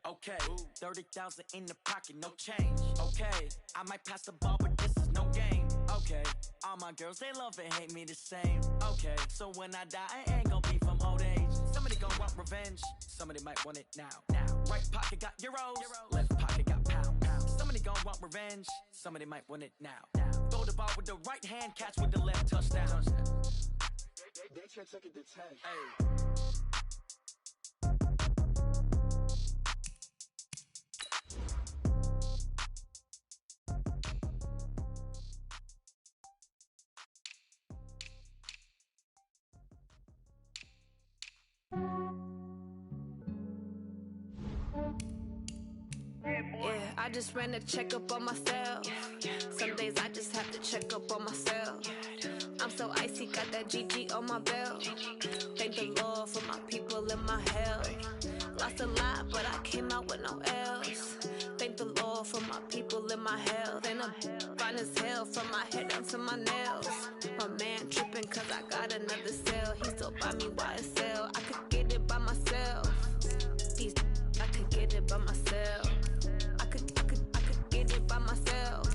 Okay, 30,000 in the pocket, no change. Okay, I might pass the ball, but this is no game. Okay, all my girls, they love and hate me the same. Okay, so when I die, I ain't gonna be from old age. Somebody gon' want revenge, somebody might want it now. Right pocket got euros, left pocket got pounds. Somebody gon' want revenge, somebody might want it now. Throw the ball with the right hand, catch with the left, touchdown. They can't take it to 10. Hey. Yeah, I just ran a checkup on myself. Some days I just have to check up on myself. I'm so icy, got that GG on my belt. Thank the Lord for my people in my health. Lost a lot, but I came out with no L's. Thank the Lord for my people in my health. And I'm fine as hell from my head down to my nails. My man tripping cause I got another cell. He still buy me YSL. I could get it by myself. These I could get it by myself. I could get it by myself.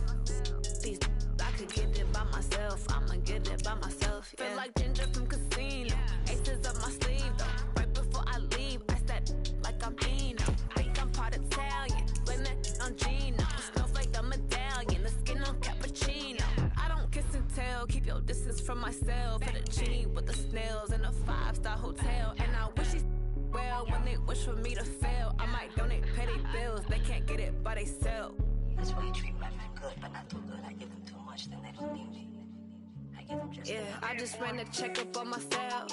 These I could get it by myself. I'ma get it by myself. Yeah. Feel like Ginger from Casino. Aces up my sleeve though. Right before I leave, I said like I'm Dino. Think I'm part Italian. Blame that on Gino. Smells like the medallion. The skin on cappuccino. I don't kiss and tell. Keep your distance from myself. Fettuccine with the snails in a 5-star hotel. And I wish he's well when they wish for me to fail. I might donate petty bills. They can't get it by they sell. That's why you treat my friend good, but not too good. I give them too much, then they don't need me. I give them just yeah, I just ran a checkup on myself.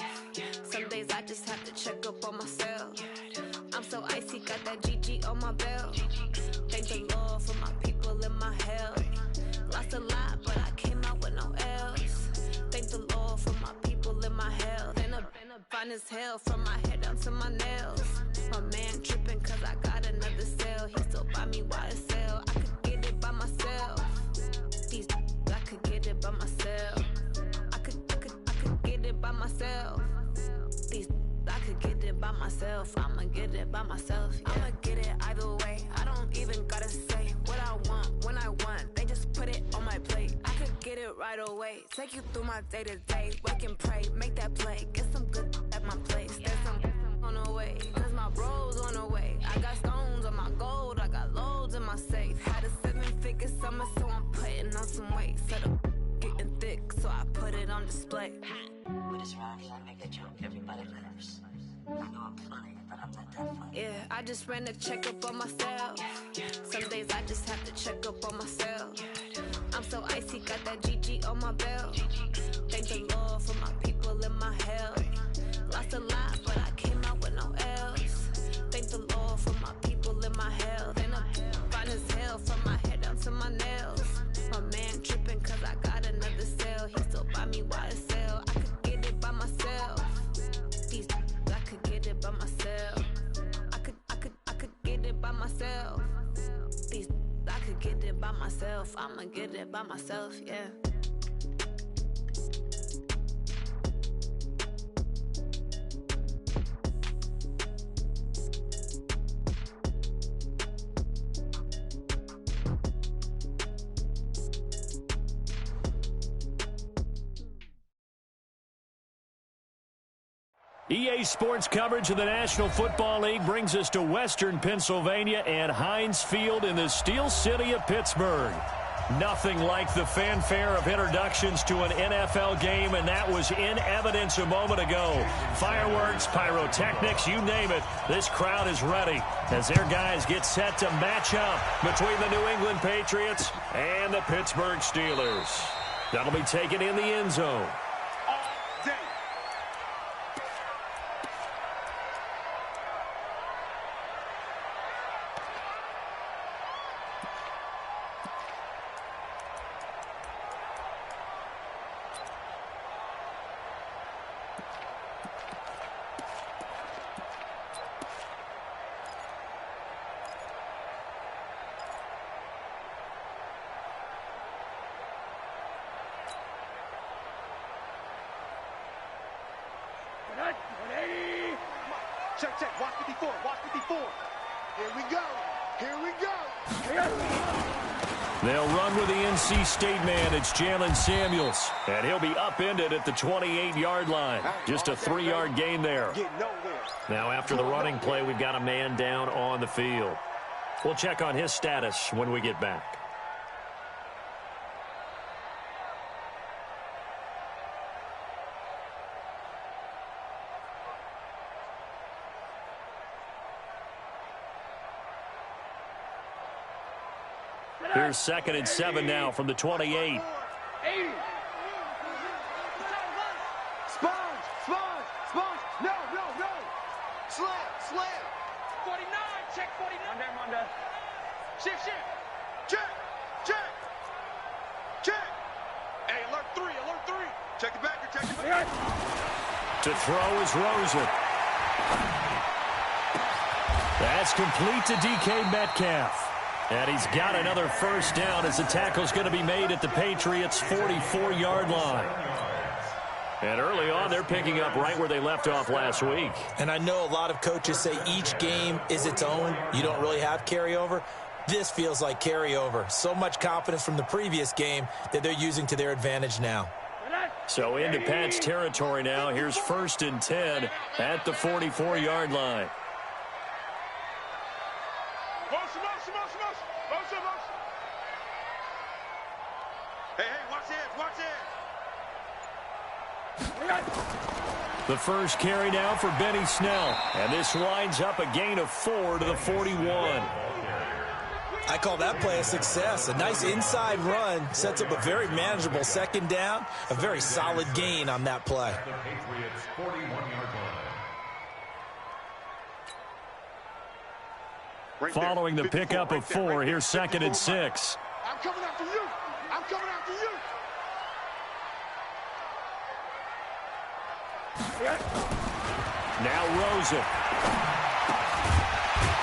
Some days I just have to check up on myself. I'm so icy, got that GG on my belt. Thank the Lord for my people in my health. Lost a lot, but I came out with no L's. Thank the Lord for my people in my health. And I'm fine as hell from my head down to my nails. My man tripping cause I got another cell. He still buy me YSL. I could get it by myself. These I could get it by myself. I could get it by myself. These I could get it by myself. I'ma get it by myself. Yeah. I'ma get it either way. I don't even gotta say what I want when I want. They just put it on my plate. I could get it right away. Take you through my day to day. Wake and pray, make that play. Get some good at my place. There's some on the way, cause my bro's on the way. I got stones on my gold. I got loads in my safe. Had a 7-figure summer, so I'm putting on some weight. Set up getting thick, so I put it on display. With this round here, I make a joke, everybody laughs. I know I'm funny, but I'm not that funny. Yeah, I just ran a checkup on myself. Some days I just have to check up on myself. I'm so icy, got that GG on my belt. Thank the Lord for my people in my health. Lost a lot, but I came out with no L's. Thank the Lord for my people in my health. And I'm fine as hell from my head down to my nails. My man tripping cause I got another cell. He still buy me YSL. I could get it by myself. These I could get it by myself. I could get it by myself. These I could get it by myself. I'ma get it by myself, yeah. EA Sports coverage of the National Football League brings us to Western Pennsylvania and Heinz Field in the Steel City of Pittsburgh. Nothing like the fanfare of introductions to an NFL game, and that was in evidence a moment ago. Fireworks, pyrotechnics, you name it. This crowd is ready as their guys get set to match up between the New England Patriots and the Pittsburgh Steelers. That'll be taken in the end zone. Check, check. Watch 54. Watch 54. Here we go. Here we go. They'll run with the NC State man. It's Jalen Samuels. And he'll be upended at the 28-yard line. Just a 3-yard gain there. Now after the running play, we've got a man down on the field. We'll check on his status when we get back. Here's 2nd and 7 now from the 28. 80. Sponge. No. Slam. 49. Check 49. Monday. Shift. Check. Hey, alert 3. Check it back. To throw is Rosen. That's complete to DK Metcalf. And he's got another first down as the tackle's going to be made at the Patriots' 44-yard line. And early on, they're picking up right where they left off last week. And I know a lot of coaches say each game is its own. You don't really have carryover. This feels like carryover. So much confidence from the previous game that they're using to their advantage now. So into Pat's territory now. Here's 1st and 10 at the 44-yard line. Hey, watch it. The first carry now for Benny Snell. And this winds up a gain of 4 to the 41. I call that play a success. A nice inside run sets up a very manageable 2nd down. A very solid gain on that play. Following the pickup of 4, here's 2nd and 6. I'm coming after you. Now Rosen.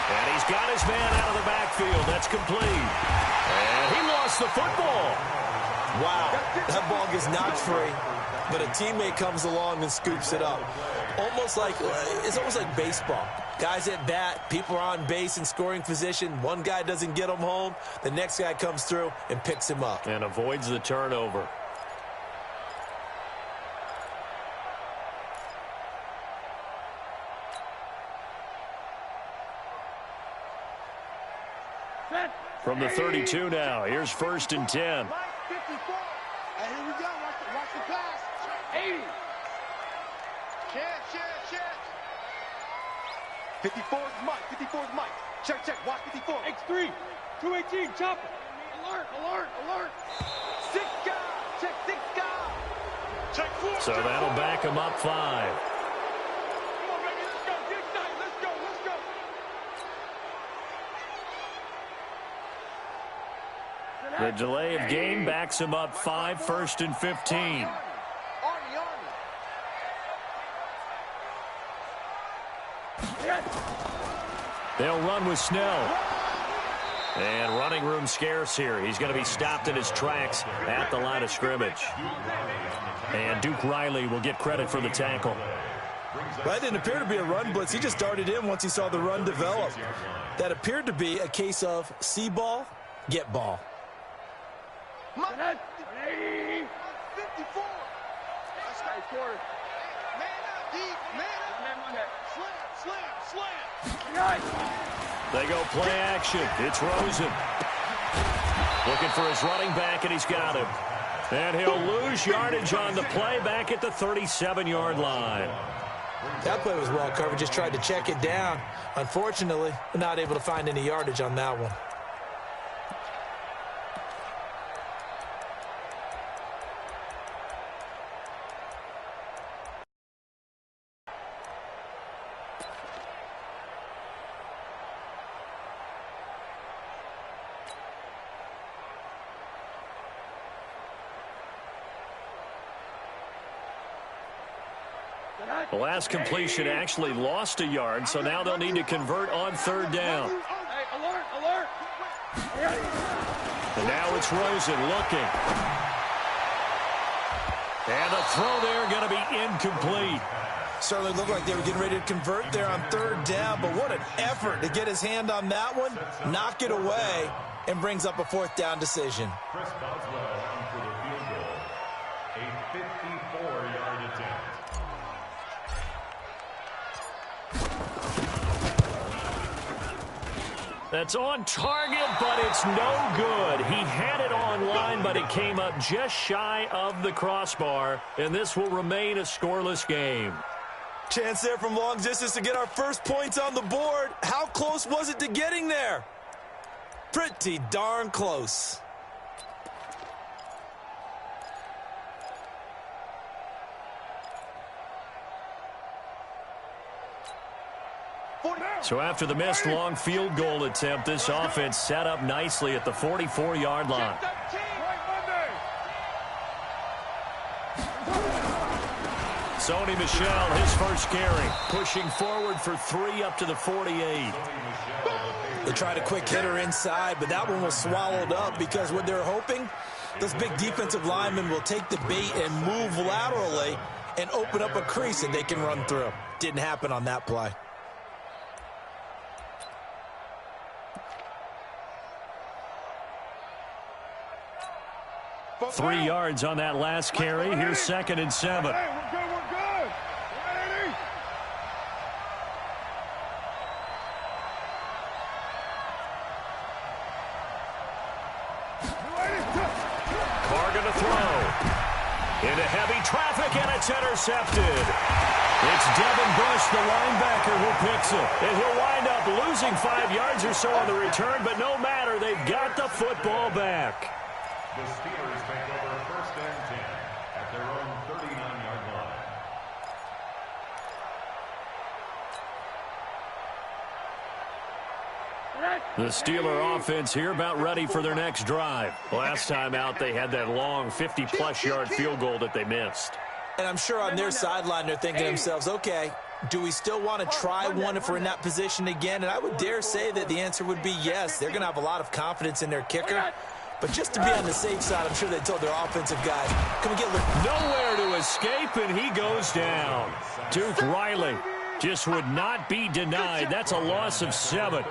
And he's got his man out of the backfield. That's complete. And he lost the football. Wow, that ball gets knocked free, but a teammate comes along and scoops it up. It's almost like baseball. Guys at bat, people are on base in scoring position. One guy doesn't get him home. The next guy comes through and picks him up. And avoids the turnover. From the 32 now, here's 1st and 10. 54. Hey, here we go. Watch the pass. 80. Check. 54 is Mike. Check. Watch 54. X3. 218. Chopper. Alert. 6 guys. Check 6 guys. Check 4. So that'll back him up 5. Come on, baby. Let's go. Get excited. Let's go. The delay of game backs him up 5, 1st and 15. They'll run with Snell. And running room scarce here. He's going to be stopped in his tracks at the line of scrimmage. And Duke Riley will get credit for the tackle. That didn't appear to be a run blitz. He just darted in once he saw the run develop. That appeared to be a case of see ball, get ball. 54. That's right, quarter. Man up, deep. Slam. They go play action. It's Rosen. Looking for his running back, and he's got him. And he'll lose yardage on the play back at the 37-yard line. That play was well covered. Just tried to check it down. Unfortunately, not able to find any yardage on that one. The last completion actually lost a yard, so now they'll need to convert on 3rd down. Hey, alert. And now it's Rosen looking. And the throw there going to be incomplete. Certainly looked like they were getting ready to convert there on third down, but what an effort to get his hand on that one, knock it away, and brings up a fourth down decision. Chris Boswell on for the field goal, a 54-yard attempt. That's on target, but it's no good. He had it on line, but it came up just shy of the crossbar, and this will remain a scoreless game. Chance there from long distance to get our first points on the board. How close was it to getting there? Pretty darn close. So after the missed long field goal attempt, this offense set up nicely at the 44-yard line. Sony Michel, his first carry, pushing forward for 3 up to the 48. They tried a quick hitter inside, but that one was swallowed up because what they're hoping, those big defensive linemen will take the bait and move laterally and open up a crease that they can run through. Didn't happen on that play. 3 yards on that last carry. Here's 2nd and 7. Hey, we're good, we're good. Ready? Carr gonna throw. Into heavy traffic, and it's intercepted. It's Devin Bush, the linebacker, who picks it. And he'll wind up losing 5 yards or so on the return, but no matter, they've got the football back. The Steelers take over 1st and 10 at their own 39-yard line. The Steeler offense here about ready for their next drive. Last time out, they had that long 50-plus yard field goal that they missed. And I'm sure on their sideline they're thinking to themselves, okay, do we still want to try one if we're in that position again? And I would dare say that the answer would be yes. They're going to have a lot of confidence in their kicker. But just to be on the safe side, I'm sure they told their offensive guys, can we get nowhere to escape, and he goes down. Duke Riley just would not be denied. That's a loss of 7.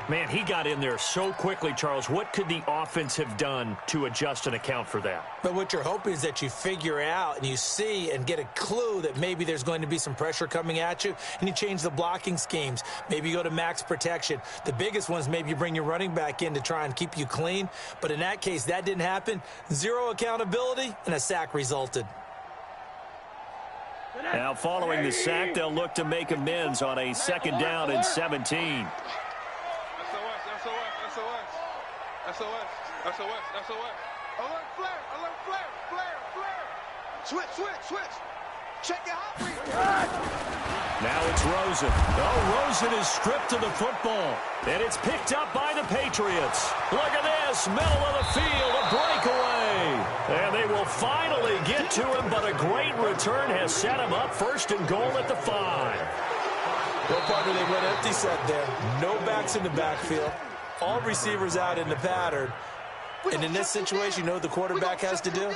Man, he got in there so quickly, Charles. What could the offense have done to adjust and account for that? But what you're hoping is that you figure out and you see and get a clue that maybe there's going to be some pressure coming at you, and you change the blocking schemes. Maybe you go to max protection. The biggest one is maybe you bring your running back in to try and keep you clean. But in that case, that didn't happen. 0 accountability, and a sack resulted. Now, following the sack, they'll look to make amends on a 2nd down and 17. SOS. Alert flare. Switch. Check it out. Now it's Rosen. Oh, Rosen is stripped of the football. And it's picked up by the Patriots. Look at this. Middle of the field. A breakaway. And they will finally get to him, but a great return has set him up 1st and goal at the 5. Well, partner, they went empty set there. No backs in the backfield. All receivers out in the pattern. And in this situation, you know what the quarterback has to do?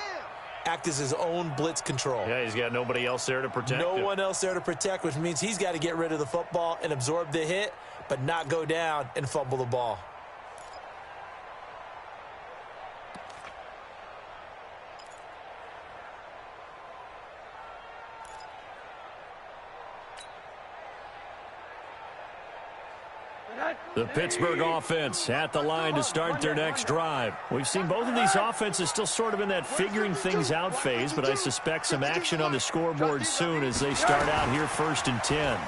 Act as his own blitz control. Yeah, he's got nobody else there to protect him. No one else there to protect, which means he's got to get rid of the football and absorb the hit, but not go down and fumble the ball. The Pittsburgh offense at the line to start their next drive. We've seen both of these offenses still sort of in that figuring things out phase, but I suspect some action on the scoreboard soon as they start out here 1st and 10.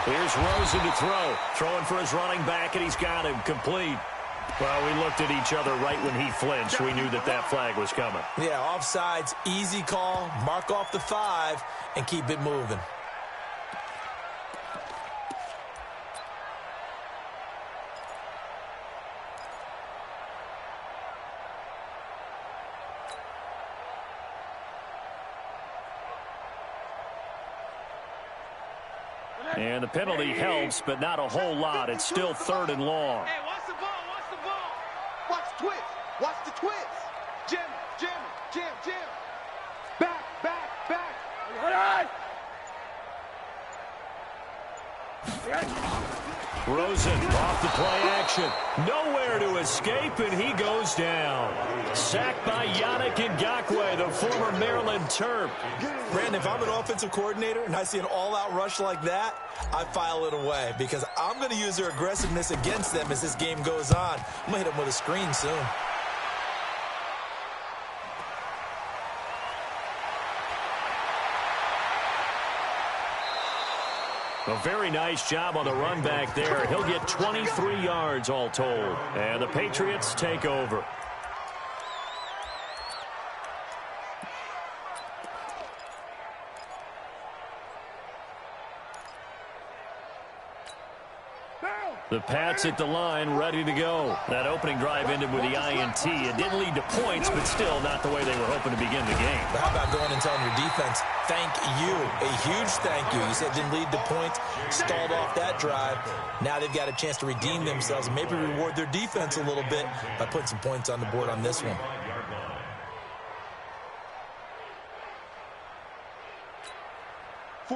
Here's Rosen to throw. Throwing for his running back, and he's got him complete. Well, we looked at each other right when he flinched. We knew that that flag was coming. Yeah, offsides, easy call. Mark off the 5 and keep it moving. And the penalty helps, but not a whole lot. It's still 3rd and long. Hey, watch the ball. Watch the twist. Watch the twist. Jim. Back. Rosen off the play action. Nowhere to escape, and he goes down. Sacked by Yannick Ngakoue, the former Maryland Terp. Brandon, if I'm an offensive coordinator and I see an all-out rush like that, I file it away because I'm going to use their aggressiveness against them as this game goes on. I'm going to hit them with a screen soon. A very nice job on the run back there. He'll get 23 yards all told. And the Patriots take over. The Pats at the line, ready to go. That opening drive ended with the INT. It didn't lead to points, but still not the way they were hoping to begin the game. But how about going and telling your defense, thank you, a huge thank you. You said it didn't lead to points, stalled off that drive. Now they've got a chance to redeem themselves and maybe reward their defense a little bit by putting some points on the board on this one.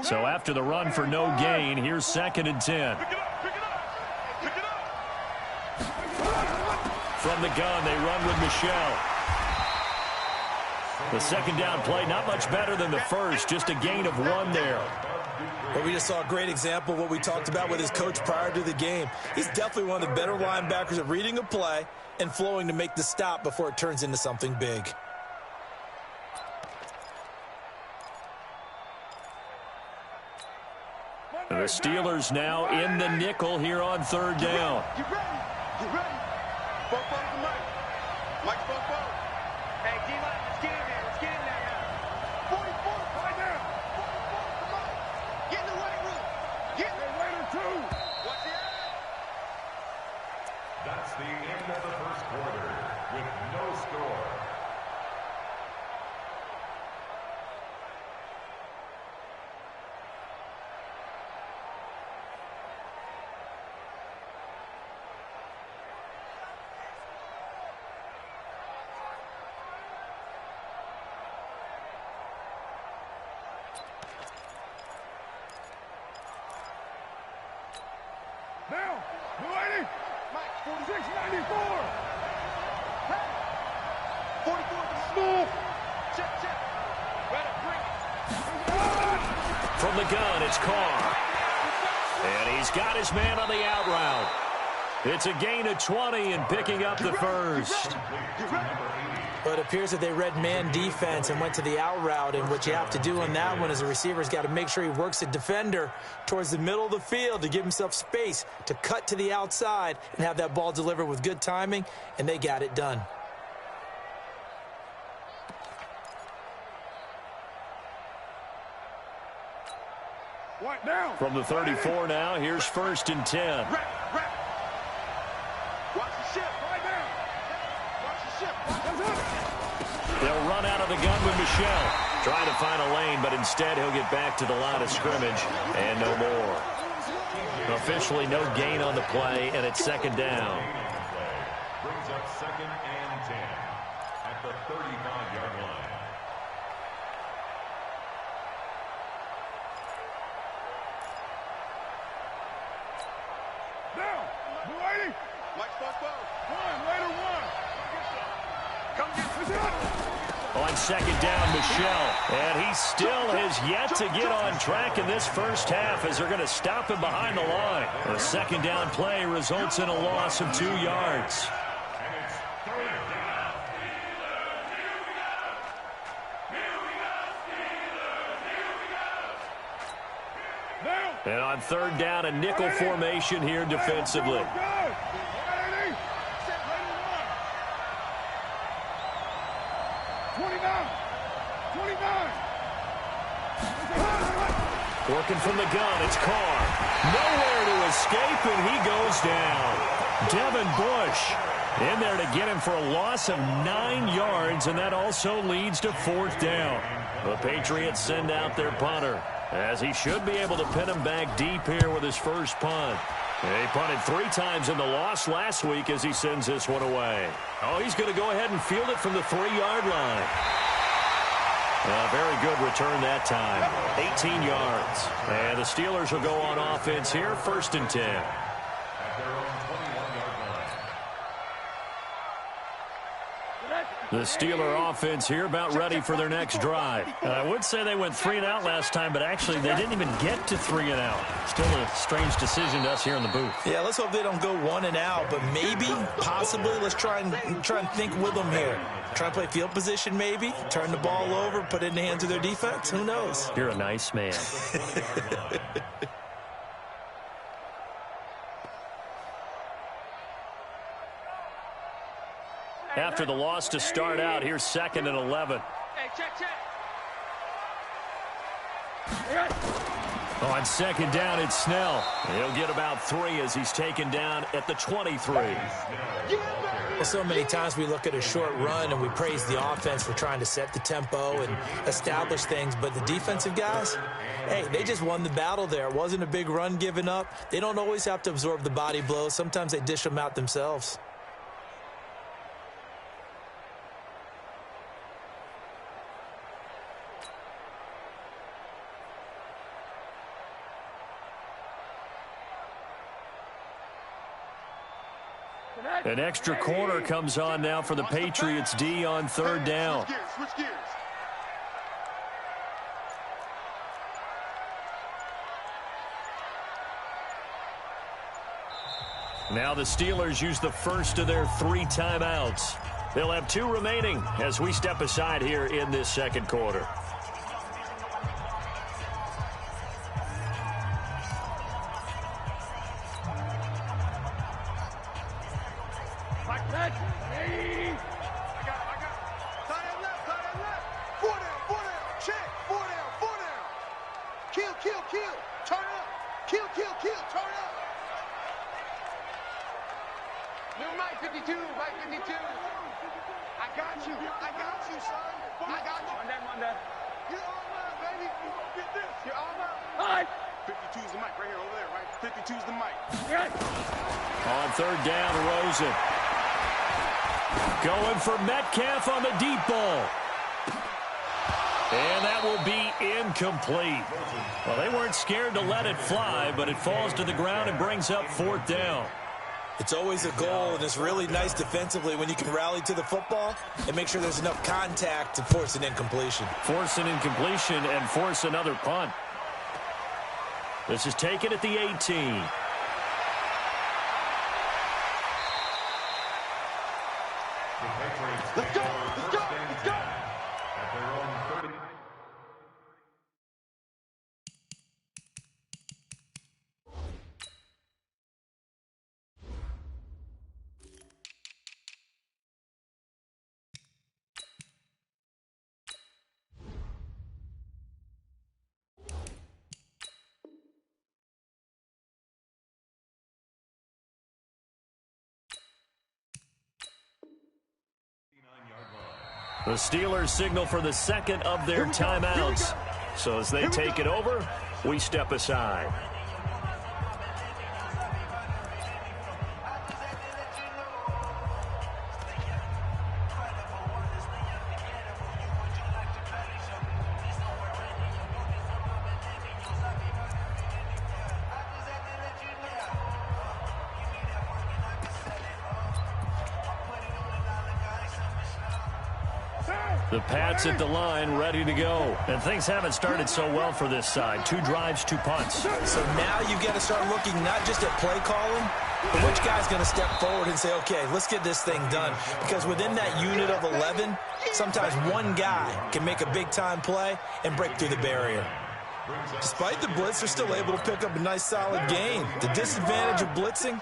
So after the run for no gain, here's 2nd and 10. From the gun, they run with Michel. The second down play, not much better than the first, just a gain of 1 there. Well, we just saw a great example of what we talked about with his coach prior to the game. He's definitely one of the better linebackers at reading a play and flowing to make the stop before it turns into something big. The Steelers now in the nickel here on 3rd down. Get ready. Get ready. Both to Mike. Mike's both. Hey, D-line, let's get in there. Let's get in there now. 44 right now. 44 to Mike. Get in the weight room. Get in the weight room, too. What's it? That's the end of the first quarter with no score. Now, 280. Mike, 46-94. Hey. 44 smooth. Check. Ready, bring it. From the gun, it's Carr. And he's got his man on the out route. It's a gain of 20 and picking up the first. But it appears that they read man defense and went to the out route, and what you have to do on that one is the receiver's got to make sure he works the defender towards the middle of the field to give himself space to cut to the outside and have that ball delivered with good timing, and they got it done. What now? From the 34 now, here's 1st and 10. Watch the ship right now. Watch the ship. They'll run out of the gun with Michel. Trying to find a lane, but instead he'll get back to the line of scrimmage and no more. Officially no gain on the play, and it's 2nd down. Brings up 2nd and 10 at the 35-yard line. Now, 280. Mike's both. One, later one. Come get this. On 2nd down, Michel. And he still has yet to get on track in this first half as they're going to stop him behind the line. A 2nd down play results in a loss of 2 yards. And it's 3rd down. And on 3rd down, a nickel formation here defensively. Working from the gun, it's Carr. Nowhere to escape, and he goes down. Devin Bush in there to get him for a loss of 9 yards, and that also leads to 4th down. The Patriots send out their punter, as he should be able to pin him back deep here with his first punt. He punted 3 times in the loss last week as he sends this one away. Oh, he's going to go ahead and field it from the 3-yard line. Very good return that time. 18 yards. And the Steelers will go on offense here, 1st and 10. At their own 21-yard line. The Steeler offense here about ready for their next drive. I would say they went 3 and out last time, but actually they didn't even get to 3 and out. Still a strange decision to us here in the booth. Yeah, let's hope they don't go 1 and out, but maybe, possibly, let's try and think with them here. Try and play field position maybe, turn the ball over, put it in the hands of their defense. Who knows? You're a nice man. After the loss to start out, here's 2nd and 11. Hey, check. On 2nd down, it's Snell. He'll get about 3 as he's taken down at the 23. Well, so many times we look at a short run and we praise the offense for trying to set the tempo and establish things, but the defensive guys, hey, they just won the battle there. It wasn't a big run given up. They don't always have to absorb the body blows. Sometimes they dish them out themselves. An extra corner comes on now for the Patriots D on 3rd down. Switch gears. Now the Steelers use the first of their 3 timeouts. They'll have 2 remaining as we step aside here in this 2nd quarter. On 3rd down, Rosen. Going for Metcalf on the deep ball. And that will be incomplete. Well, they weren't scared to let it fly, but it falls to the ground and brings up 4th down. It's always a goal, and it's really nice defensively when you can rally to the football and make sure there's enough contact to force an incompletion. Force an incompletion and force another punt. This is taken at the 18. Let's go! At their own 30. The Steelers signal for the 2nd of their timeouts. So as they take it over, we step aside. The Pats at the line, ready to go. And things haven't started so well for this side. 2 drives, 2 punts. So now you've got to start looking not just at play calling, but which guy's going to step forward and say, okay, let's get this thing done. Because within that unit of 11, sometimes one guy can make a big-time play and break through the barrier. Despite the blitz, they're still able to pick up a nice, solid gain. The disadvantage of blitzing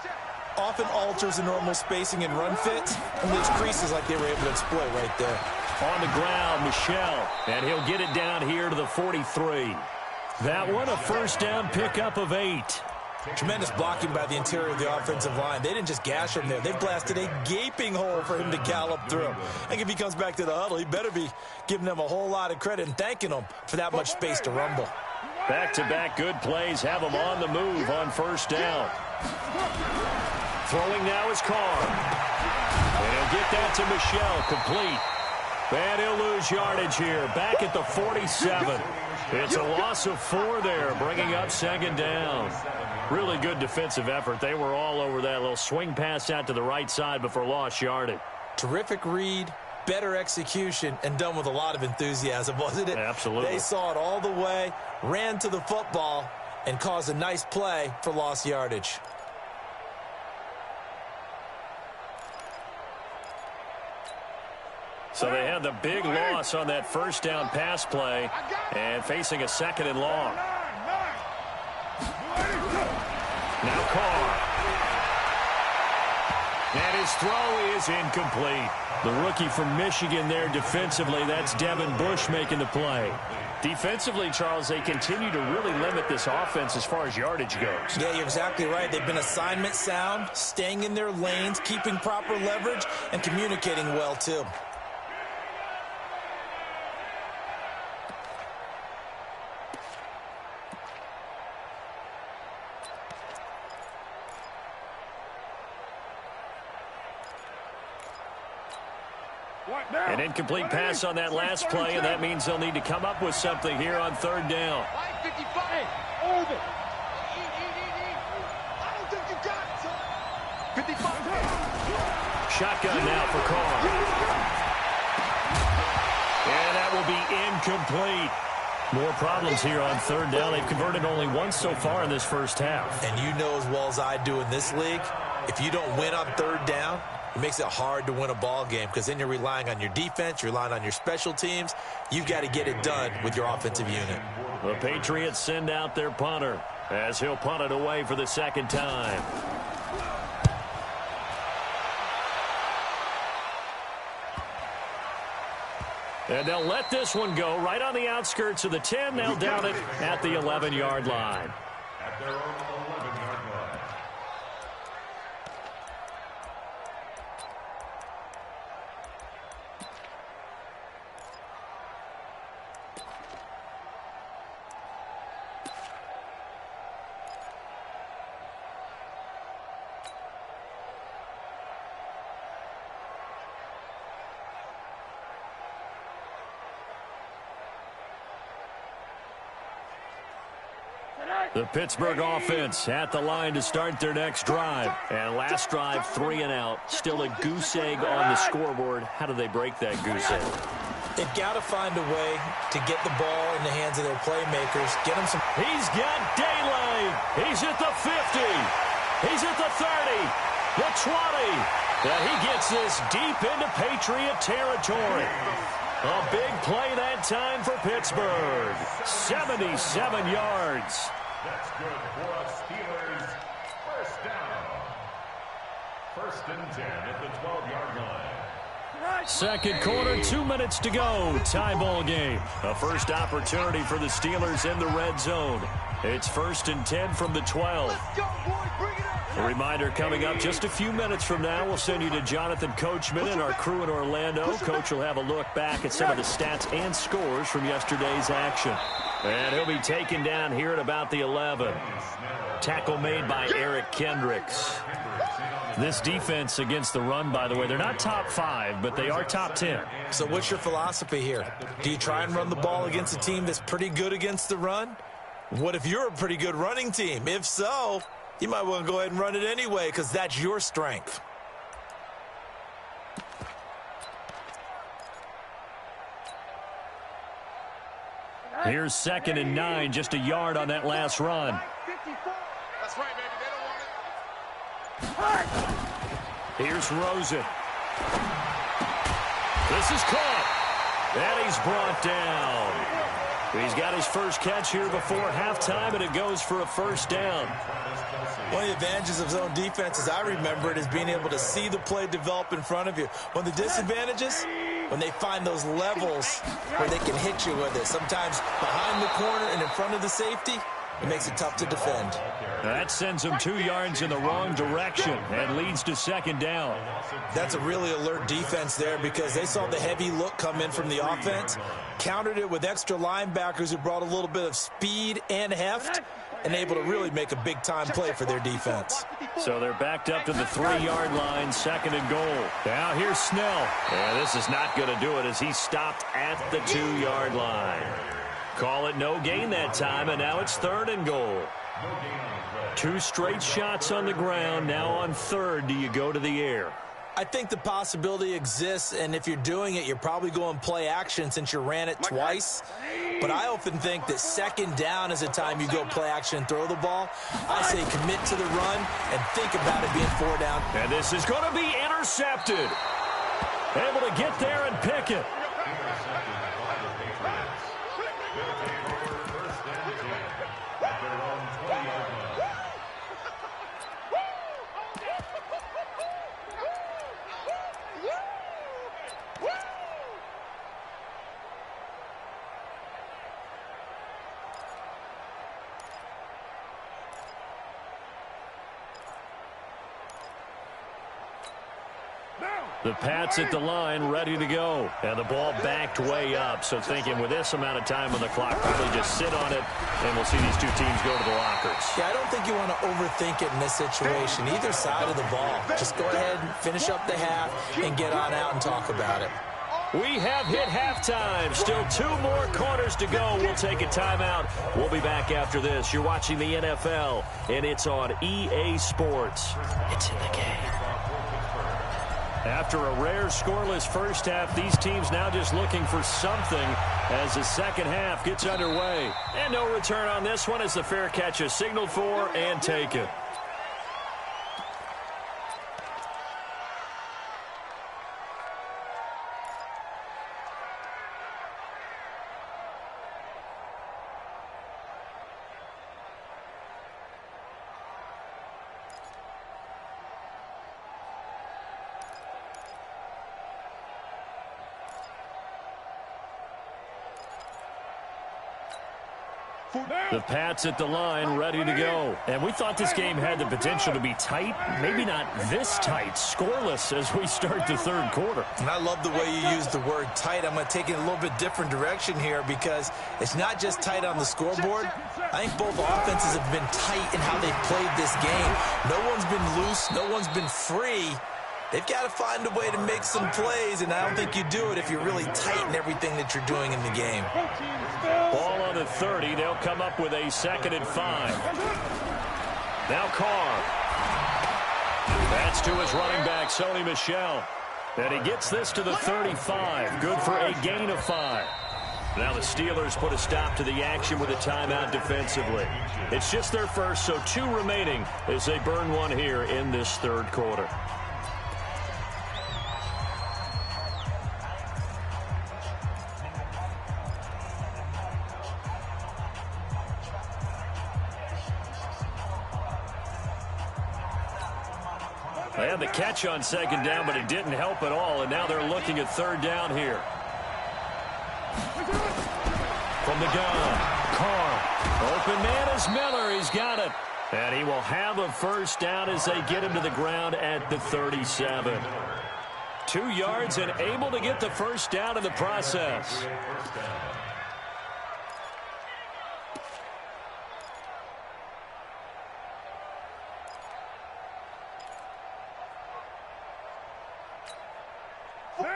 often alters the normal spacing and run fits and leaves creases like they were able to exploit right there. On the ground, Michel, and he'll get it down here to the 43. That one, a 1st down pickup of 8. Tremendous blocking by the interior of the offensive line. They didn't just gash him there. They blasted a gaping hole for him to gallop through. I think if he comes back to the huddle, he better be giving them a whole lot of credit and thanking them for that much space to rumble. Back-to-back good plays have him on the move on 1st down. Throwing now is Carr. And he'll get that to Michel, complete. And he'll lose yardage here. Back at the 47. It's a loss of 4 there, bringing up second down. Really good defensive effort. They were all over that little swing pass out to the right side before lost yardage. Terrific read, better execution, and done with a lot of enthusiasm, wasn't it? Absolutely. They saw it all the way, ran to the football, and caused a nice play for lost yardage. So they had the big loss on that first down pass play and facing a second and long. Now Carr. And his throw is incomplete. The rookie from Michigan there defensively. That's Devin Bush making the play. Defensively, Charles, they continue to really limit this offense as far as yardage goes. Yeah, you're exactly right. They've been assignment sound, staying in their lanes, keeping proper leverage, and communicating well, too. An incomplete pass on that last play, and that means they'll need to come up with something here on third down. Shotgun now for Carr. And that will be incomplete. More problems here on third down. They've converted only once so far in this first half. And you know as well as I do in this league, if you don't win on third down, it makes it hard to win a ball game because then you're relying on your defense, you're relying on your special teams. You've got to get it done with your offensive unit. The Patriots send out their punter as he'll punt it away for the second time. And they'll let this one go right on the outskirts of the 10. They'll down it at the 11-yard line. At their own 11-yard line. The Pittsburgh offense at the line to start their next drive. And last drive, 3 and out. Still a goose egg on the scoreboard. How do they break that goose egg? They've got to find a way to get the ball in the hands of their playmakers. Get them some. He's got daylight. He's at the 50. He's at the 30. The 20. And he gets this deep into Patriot territory. A big play that time for Pittsburgh. 77 yards. That's good for us Steelers. First down. 1st and 10 at the 12-yard line. Second quarter, 2 minutes to go. Tie ball game. A first opportunity for the Steelers in the red zone. It's 1st and 10 from the 12. Let's go, boy. Bring it up. A reminder coming up just a few minutes from now. We'll send you to Jonathan Coachman and our crew in Orlando. Coach will have a look back at some of the stats and scores from yesterday's action. And he'll be taken down here at about the 11. Tackle made by Eric Kendricks. This defense against the run, by the way, they're not top 5, but they are top 10. So what's your philosophy here? Do you try and run the ball against a team that's pretty good against the run? What if you're a pretty good running team? If so, you might want to go ahead and run it anyway because that's your strength. Here's 2nd and 9, just a yard on that last run. That's right, baby. They don't want it. Here's Rosen. This is caught. And he's brought down. He's got his first catch here before halftime, and it goes for a first down. One of the advantages of zone defense, as I remember it, is being able to see the play develop in front of you. One of the disadvantages, when they find those levels where they can hit you with it. Sometimes behind the corner and in front of the safety, it makes it tough to defend. That sends them 2 yards in the wrong direction and leads to second down. That's a really alert defense there because they saw the heavy look come in from the offense, countered it with extra linebackers who brought a little bit of speed and heft, and able to really make a big-time play for their defense. So they're backed up to the 3-yard line, 2nd and goal. Now here's Snell. And this is not going to do it as he stopped at the 2-yard line. Call it no gain that time, and now it's 3rd and goal. 2 straight shots on the ground. Now on 3rd, do you go to the air? I think the possibility exists, and if you're doing it, you're probably going play action since you ran it twice. But I often think that 2nd down is a time you go play action and throw the ball. I say commit to the run and think about it being 4 down. And this is going to be intercepted. Able to get there and pick it. The Pats at the line, ready to go. And the ball backed way up. So thinking with this amount of time on the clock, probably just sit on it, and we'll see these 2 teams go to the lockers. Yeah, I don't think you want to overthink it in this situation, either side of the ball. Just go ahead and finish up the half and get on out and talk about it. We have hit halftime. Still 2 more quarters to go. We'll take a timeout. We'll be back after this. You're watching the NFL, and it's on EA Sports. It's in the game. After a rare scoreless first half, these teams now just looking for something as the second half gets underway. And no return on this one as the fair catch is signaled for and taken. The Pats at the line, ready to go. And we thought this game had the potential to be tight. Maybe not this tight, scoreless as we start the 3rd quarter. And I love the way you use the word tight. I'm going to take it in a little bit different direction here because it's not just tight on the scoreboard. I think both offenses have been tight in how they've played this game. No one's been loose. No one's been free. They've got to find a way to make some plays, and I don't think you do it if you're really tight in everything that you're doing in the game. Ball on the 30. They'll come up with a 2nd and 5. Now Carr. That's to his running back, Sony Michel. And he gets this to the 35. Good for a gain of 5. Now the Steelers put a stop to the action with a timeout defensively. It's just their first, so 2 remaining as they burn one here in this 3rd quarter. They had the catch on 2nd down, but it didn't help at all, and now they're looking at 3rd down here. From the gun, Carr. Open man is Miller. He's got it. And he will have a 1st down as they get him to the ground at the 37. 2 yards and able to get the 1st down in the process.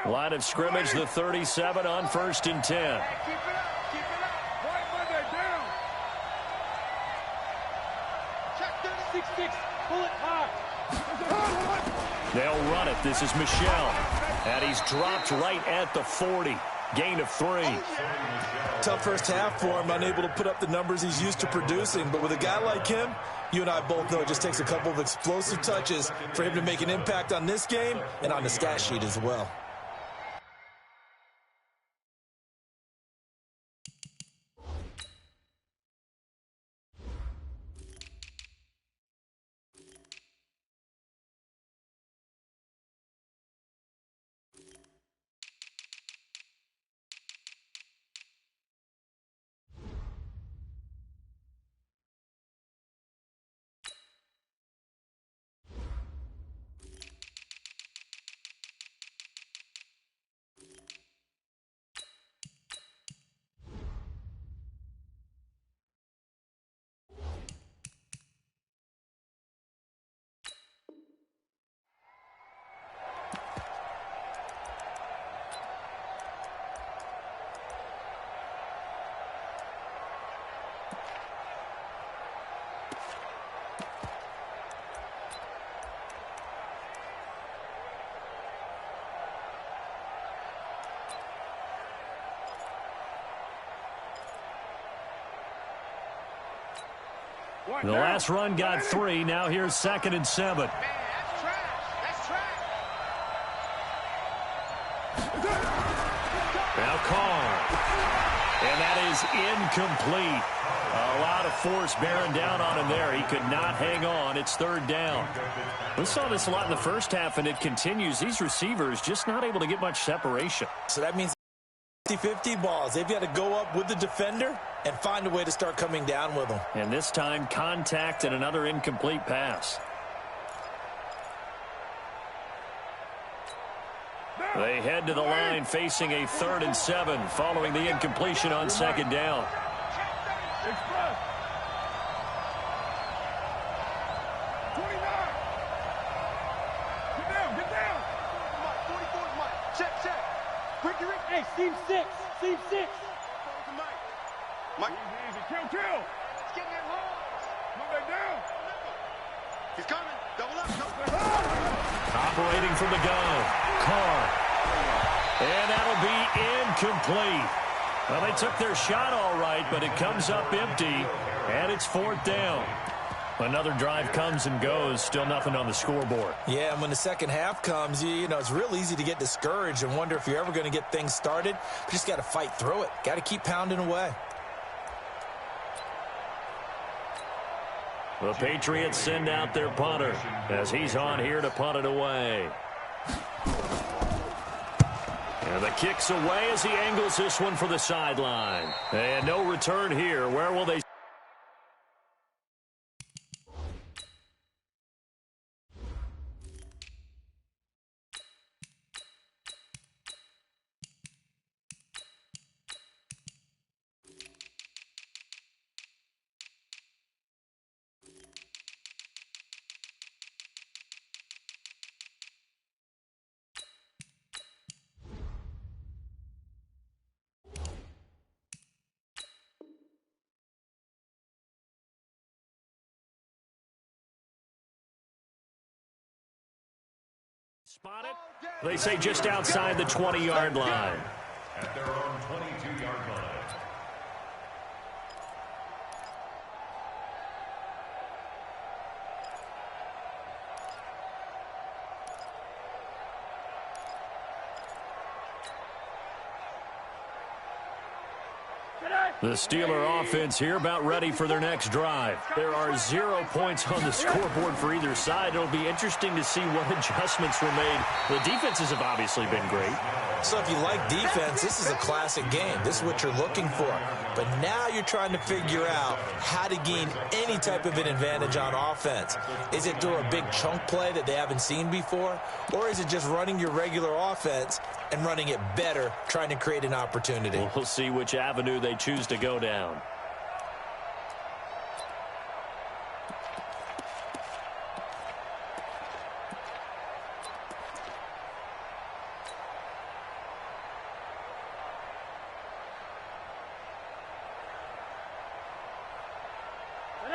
Line of scrimmage, the 37 on 1st and 10. Keep it up. Right Monday down. Check 6-6. Pull it hard. They'll run it. This is Michel. And he's dropped right at the 40. Gain of 3. Tough first half for him, unable to put up the numbers he's used to producing. But with a guy like him, you and I both know it just takes a couple of explosive touches for him to make an impact on this game and on the stat sheet as well. The last run got 3. Now here's 2nd and 7. Man, that's trash. That's trash. Now Carr. And that is incomplete. A lot of force bearing down on him there. He could not hang on. It's 3rd down. We saw this a lot in the first half, and it continues. These receivers just not able to get much separation. So that means 50-50 balls. They've got to go up with the defender and find a way to start coming down with them. And this time, contact and another incomplete pass. They head to the line facing a 3rd and 7 following the incompletion on 2nd down. Express. 29. Get down. Mike, 44 is Mike. Check. Break your Hey, seam 6. Seam 6. Mike. Easy. Kill. It's getting in hard. Move that down. He's coming. Double up. Operating from the gun. Carr. And that'll be incomplete. Well, they took their shot all right, but it comes up empty, and it's 4th down. Another drive comes and goes, still nothing on the scoreboard. Yeah, and when the second half comes, you know, it's real easy to get discouraged and wonder if you're ever going to get things started. You just got to fight through it. Got to keep pounding away. The Patriots send out their punter as he's on here to punt it away. And the kick's away as he angles this one for the sideline. And no return here. Where will they? Spotted. They say just outside the 20-yard line. At their own 22-yard line. The Steeler offense here about ready for their next drive. There are 0 points on the scoreboard for either side. It'll be interesting to see what adjustments were made. The defenses have obviously been great. So if you like defense, this is a classic game. This is what you're looking for. But now you're trying to figure out how to gain any type of an advantage on offense. Is it through a big chunk play that they haven't seen before? Or is it just running your regular offense and running it better, trying to create an opportunity? We'll see which avenue they choose to go down.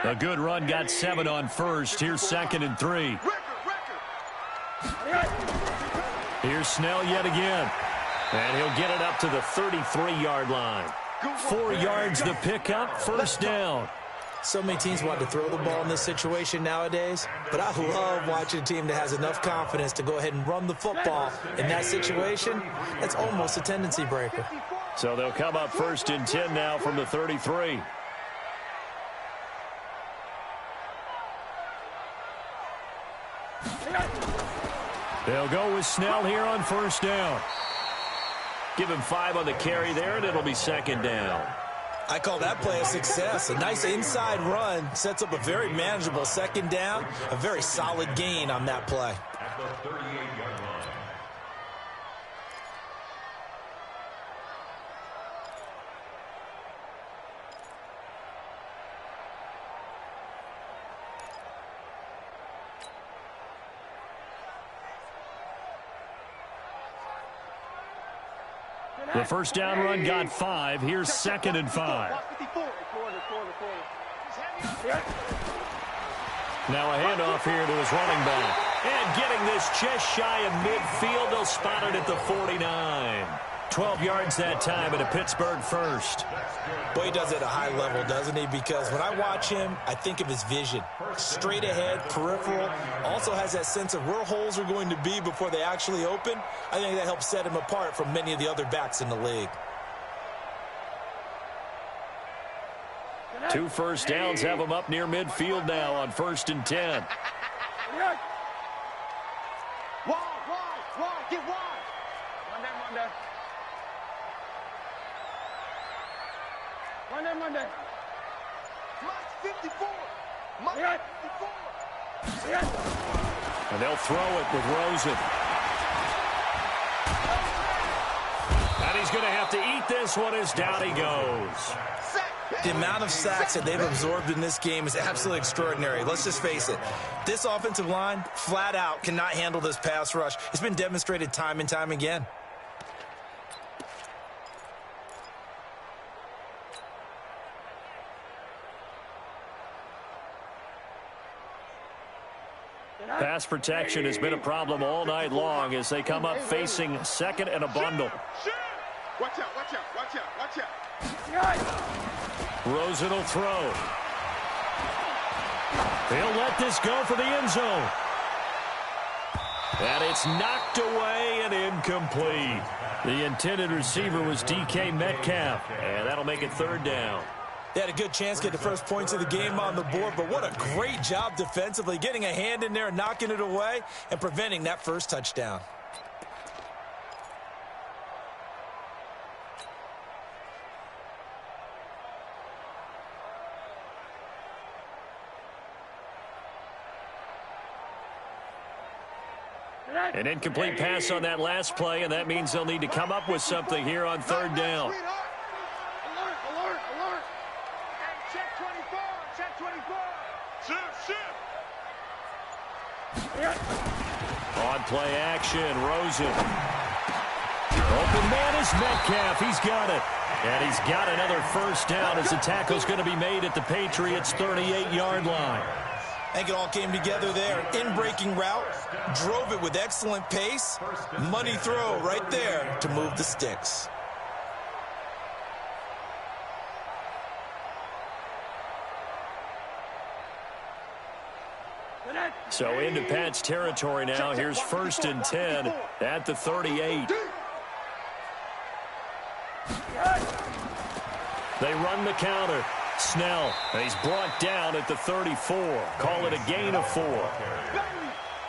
A good run got 7 on first. Here's 2nd and 3. Here's Snell yet again. And he'll get it up to the 33-yard line. 4 yards the pickup, 1st down. So many teams want to throw the ball in this situation nowadays, but I love watching a team that has enough confidence to go ahead and run the football in that situation. That's almost a tendency breaker. So they'll come up 1st and 10 now from the 33. They'll go with Snell here on 1st down. Give him 5 on the carry there, and it'll be 2nd down. I call that play a success. A nice inside run sets up a very manageable 2nd down, a very solid gain on that play. At the 38-yard line. The 1st down run got 5. Here's 2nd and 5. Now a handoff here to his running back. And getting this just shy of midfield. They'll spot it at the 49. 12 yards that time at a Pittsburgh first. Boy, he does it at a high level, doesn't he? Because when I watch him, I think of his vision. Straight ahead, peripheral. Also has that sense of where holes are going to be before they actually open. I think that helps set him apart from many of the other backs in the league. 2 first downs have him up near midfield now on 1st and 10. Wide, get wide. Monday. Mike's 54. Mike 54. And they'll throw it with Rosen. And he's going to have to eat this one as down he goes. The amount of sacks that they've absorbed in this game is absolutely extraordinary. Let's just face it. This offensive line, flat out, cannot handle this pass rush. It's been demonstrated time and time again. Pass protection has been a problem all night long as they come up facing 2nd and a bundle. Watch out. Rosen will throw. He'll let this go for the end zone. And it's knocked away and incomplete. The intended receiver was DK Metcalf, and that'll make it 3rd down. They had a good chance to get the first points of the game on the board, but what a great job defensively, getting a hand in there and knocking it away and preventing that first touchdown. An incomplete pass on that last play, and that means they'll need to come up with something here on 3rd down. Alert. Hey, check 24. Shift. On play action, Rosen. Open man is Metcalf. He's got it. And he's got another first down as the tackle's going to be made at the Patriots' 38-yard line. I think it all came together there. In-breaking route, drove it with excellent pace. Money throw right there to move the sticks. So into Pat's territory now. Here's 1st and 10 at the 38. They run the counter. Snell, and he's brought down at the 34. Call it a gain of 4.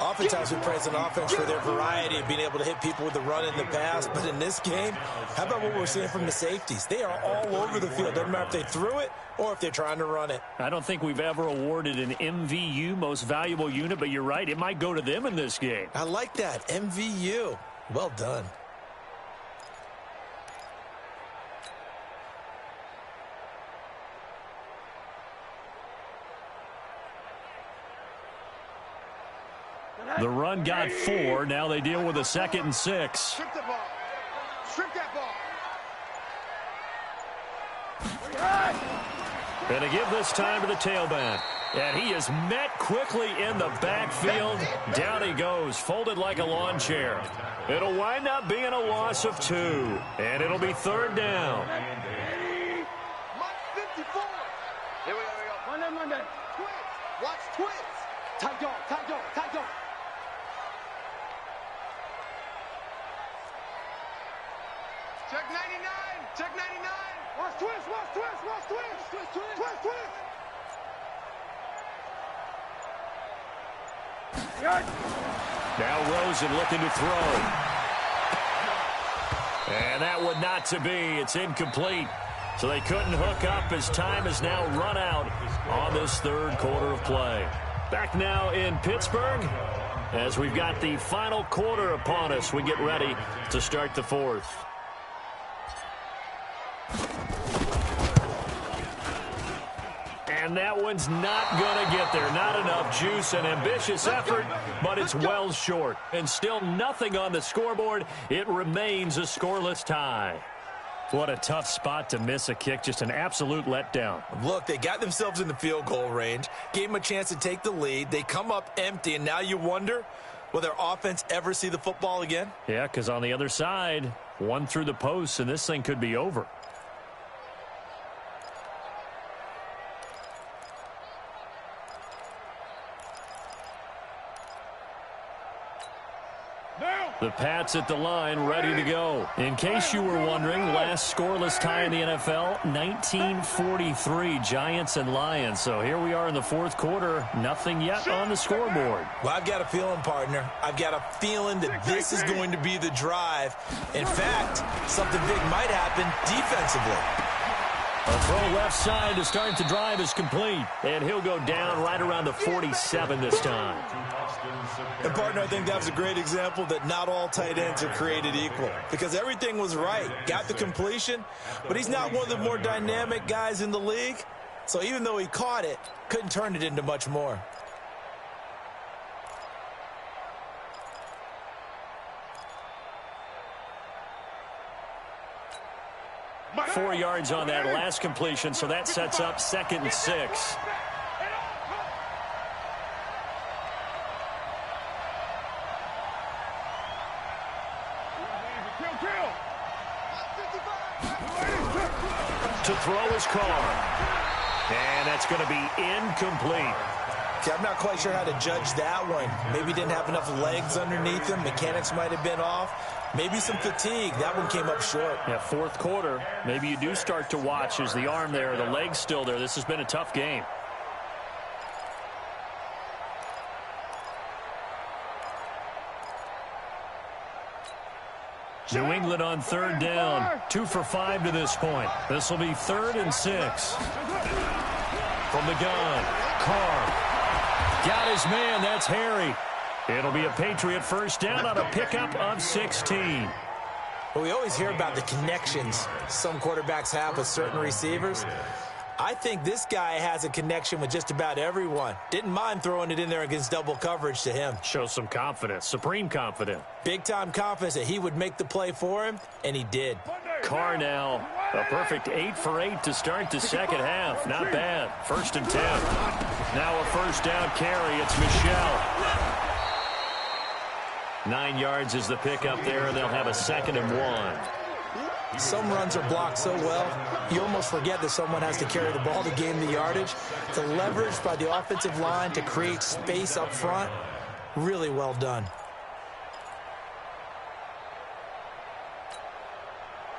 Oftentimes we praise an offense for their variety of being able to hit people with the run in the pass, but in this game, how about what we're seeing from the safeties? They are all over the field. Doesn't matter if they threw it or if they're trying to run it. I don't think we've ever awarded an MVU, most valuable unit, but you're right, it might go to them in this game. I like that, MVU. Well done. The run got 4. Now they deal with a 2nd and 6. Strip the ball. Strip that ball. And to give this time to the tailback. And he is met quickly in the backfield. Down he goes, folded like a lawn chair. It'll wind up being a loss of 2. And it'll be 3rd down. Mike 54. Here we go. Monday. Twins. Watch twins. Tight dog. Check 99. Watch twins. Now Rosen looking to throw. And that would not to be. It's incomplete. So they couldn't hook up as time is now run out on this 3rd quarter of play. Back now in Pittsburgh as we've got the final quarter upon us. We get ready to start the 4th. And that one's not going to get there. Not enough juice, an ambitious effort, but it's well short. And still nothing on the scoreboard. It remains a scoreless tie. What a tough spot to miss a kick. Just an absolute letdown. Look, they got themselves in the field goal range, gave them a chance to take the lead. They come up empty, and now you wonder, will their offense ever see the football again? Yeah, because on the other side, One through the post, and this thing could be over. The Pats at the line, ready to go. In case you were wondering, last scoreless tie in the NFL, 1943, Giants and Lions. So here we are in the fourth quarter, nothing yet on the scoreboard. Well, I've got a feeling, partner. I've got a feeling that this is going to be the drive. In fact, something big might happen defensively. A throw left side to start the drive is complete, and he'll go down right around the 47 this time. And, partner, I think that was a great example that not all tight ends are created equal, because everything was right. Got the completion, but he's not one of the more dynamic guys in the league. So even though he caught it, couldn't turn it into much more. 4 yards on that last completion, so that sets up 2nd and 6. To throw his car. And that's going to be incomplete. Okay, I'm not quite sure how to judge that one. Maybe he didn't have enough legs underneath him. Mechanics might have been off. Maybe some fatigue. That one came up short. Yeah, fourth quarter. Maybe you do start to watch as the arm there, the leg's still there. This has been a tough game. New England on 3rd down. 2 for 5 to this point. This will be 3rd and 6. From the gun, Carr. Got his man. That's Harry. It'll be a Patriot first down on a pickup of 16. Well, we always hear about the connections some quarterbacks have with certain receivers. I think this guy has a connection with just about everyone. Didn't mind throwing it in there against double coverage to him. Shows some confidence, supreme confidence. Big-time confidence that he would make the play for him, and he did. Carr now, a perfect 8 for 8 to start the second half. Not bad. 1st and 10. Now a first down carry. It's Michel. 9 yards is the pickup there, and they'll have a 2nd and 1. Some runs are blocked so well, you almost forget that someone has to carry the ball to gain the yardage. The leverage by the offensive line to create space up front, really well done.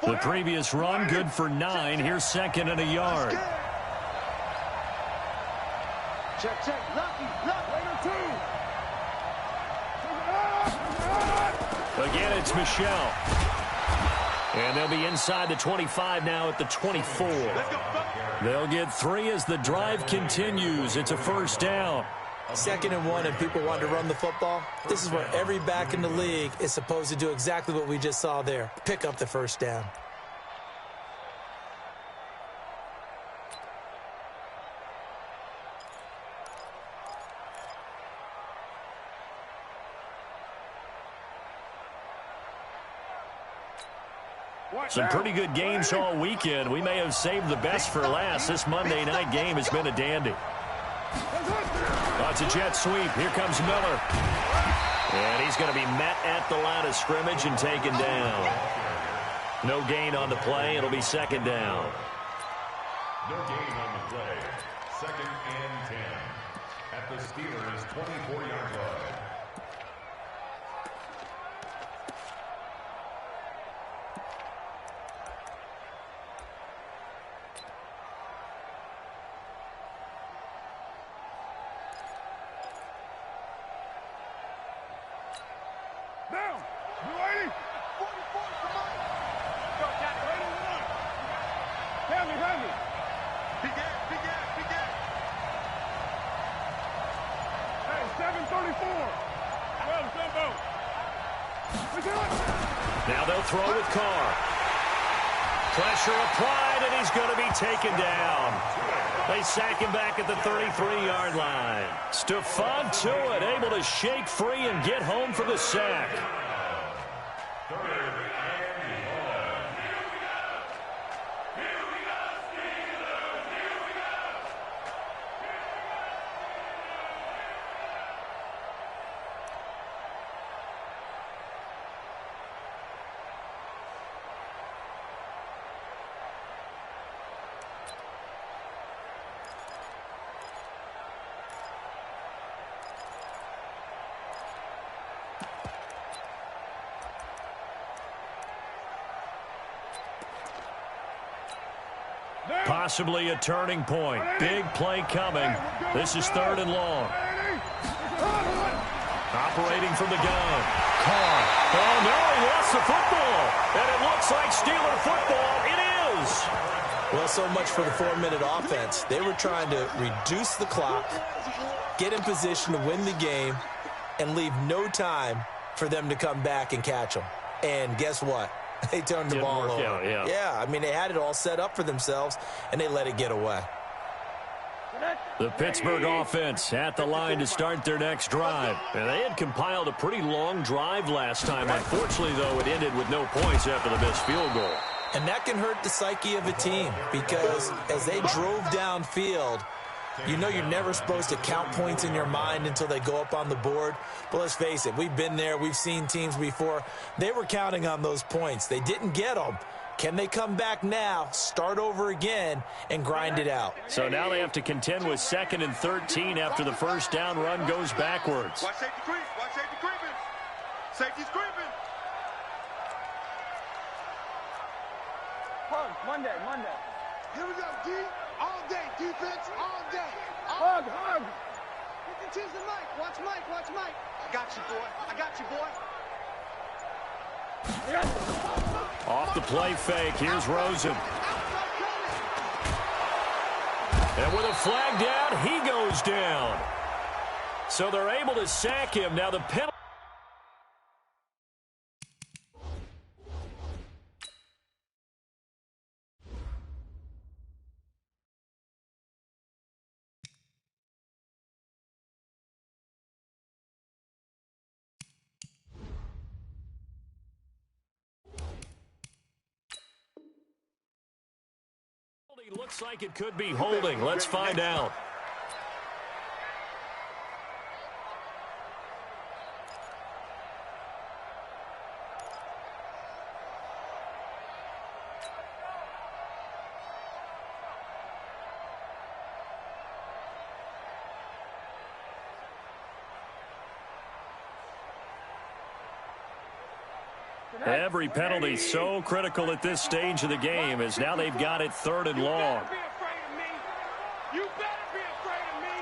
The previous run, good for 9. Here's 2nd and a yard. Check, check. Lucky, Again, it's Michel. And they'll be inside the 25 now at the 24. They'll get 3 as the drive continues. It's a first down. 2nd and 1 and people want to run the football. This is where every back in the league is supposed to do exactly what we just saw there. Pick up the first down. Some pretty good games all weekend. We may have saved the best for last. This Monday night game has been a dandy. It's a jet sweep. Here comes Miller. And he's going to be met at the line of scrimmage and taken down. No gain on the play. It'll be 2nd down. No gain on the play. 2nd and 10 at the Steelers' 24-yard line. Now they'll throw with Carr. Pressure applied, and he's going to be taken down. They sack him back at the 33-yard line. Stephon Tuitt able to shake free and get home for the sack. Possibly a turning point. Big play coming. This is 3rd and long. Operating from the gun. Carr. Oh, no, he lost the football. And it looks like Steeler football. It is. Well, so much for the 4-minute offense. They were trying to reduce the clock, get in position to win the game, and leave no time for them to come back and catch them. And guess what? They turned the ball over. Out, yeah. Yeah, I mean, they had it all set up for themselves, and they let it get away. The Pittsburgh offense at the line to start their next drive. And they had compiled a pretty long drive last time. Unfortunately, though, it ended with no points after the missed field goal. And that can hurt the psyche of a team because as they drove downfield, you know you're never supposed to count points in your mind until they go up on the board. But let's face it, we've been there. We've seen teams before. They were counting on those points. They didn't get them. Can they come back now, start over again, and grind it out? So now they have to contend with 2nd and 13 after the first down run goes backwards. Watch safety creep. Watch safety creeping. Safety's creeping. Monday. Here we go, D. All day. Defense, all day. Hug. You can choose the mic. Watch Mike. I got you, boy. Off the play fake, here's Rosen. And with a flag down, he goes down. So they're able to sack him. Now the penalty. Looks like it could be holding. Let's find out. Every penalty so critical at this stage of the game as now they've got it 3rd and long. You better be afraid of me.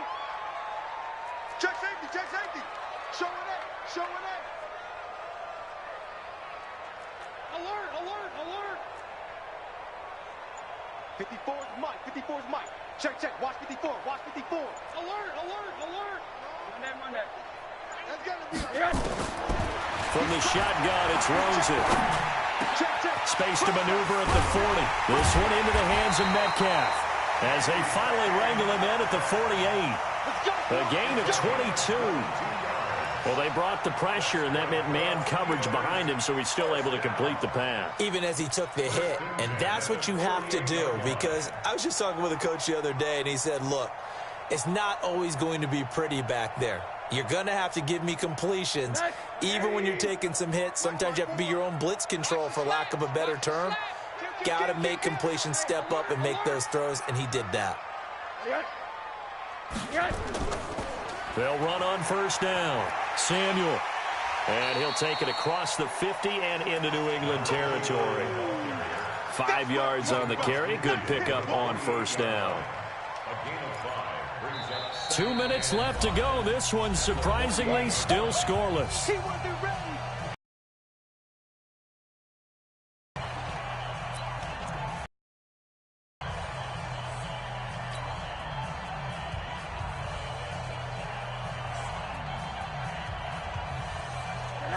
Check safety. Showing it. Alert. 54's Mike. Check. Watch 54. Alert. Monday. That's gotta be From the shotgun, it's Rosen. Space to maneuver at the 40. This one into the hands of Metcalf as they finally wrangle him in at the 48. A gain of 22. Well, they brought the pressure, and that meant man coverage behind him, so he's still able to complete the pass. Even as he took the hit, and that's what you have to do, because I was just talking with a coach the other day, and he said, look, it's not always going to be pretty back there. You're going to have to give me completions. Even when you're taking some hits, sometimes you have to be your own blitz control, for lack of a better term. Got to make completions, step up, and make those throws, and he did that. They'll run on first down. Samuel. And he'll take it across the 50 and into New England territory. 5 yards on the carry. Good pickup on first down. 2 minutes left to go. This one surprisingly still scoreless.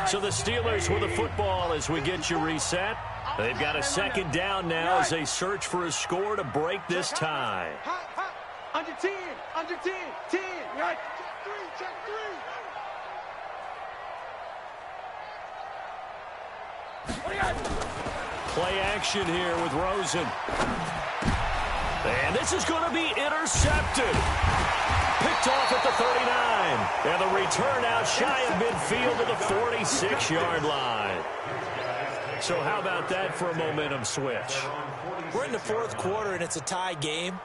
So the Steelers with the football as we get you reset. They've got a second down now as they search for a score to break this tie. Under 10. 10. Right. Check three. Play action here with Rosen. And this is going to be intercepted. Picked off at the 39. And the return out shy of midfield to the 46-yard line. So how about that for a momentum switch? We're in the 4th quarter, and it's a tie game.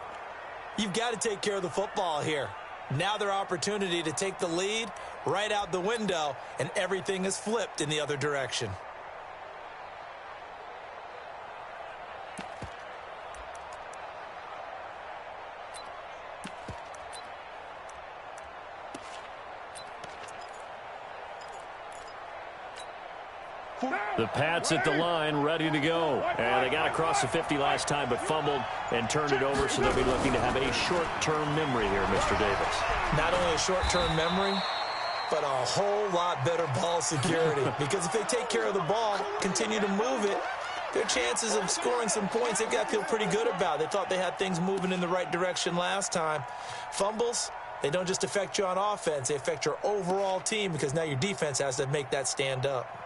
You've got to take care of the football here. Now their opportunity to take the lead right out the window, and everything is flipped in the other direction. The Pats at the line, ready to go. And they got across the 50 last time, but fumbled and turned it over, so they'll be looking to have a short-term memory here, Mr. Davis. Not only a short-term memory, but a whole lot better ball security. Because if they take care of the ball, continue to move it, their chances of scoring some points, they've got to feel pretty good about. They thought they had things moving in the right direction last time. Fumbles, they don't just affect you on offense. They affect your overall team because now your defense has to make that stand up.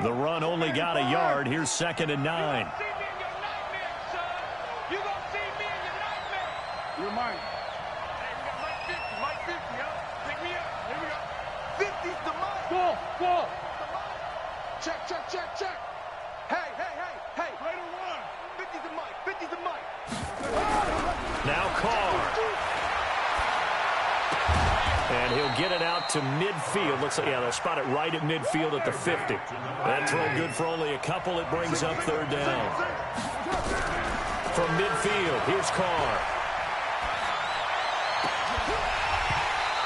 The run only got a yard. Here's 2nd and 9. You're mine. Hey, we got Mike 50, huh? Pick me up. Here we go. 50's the Mike. Ball. Check. Hey. Later one. 50's the Mike. 50's the Mike. Now Carr. And he'll get it out to midfield. Looks like, yeah, they'll spot it right at midfield at the 50. That throw good for only a couple. It brings up 3rd down. From midfield, here's Carr.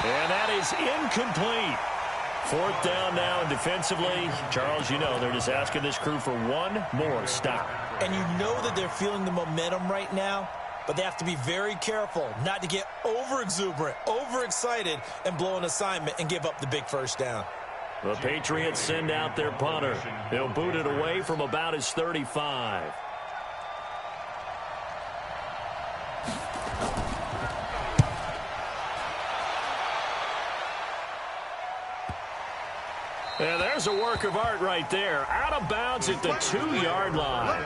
And that is incomplete. 4th down now, and defensively, Charles, you know, they're just asking this crew for one more stop. And you know that they're feeling the momentum right now, but they have to be very careful not to get over-exuberant, overexcited, and blow an assignment and give up the big 1st down. The Patriots send out their punter. They'll boot it away from about his 35. And there's a work of art right there. Out of bounds at the 2-yard line.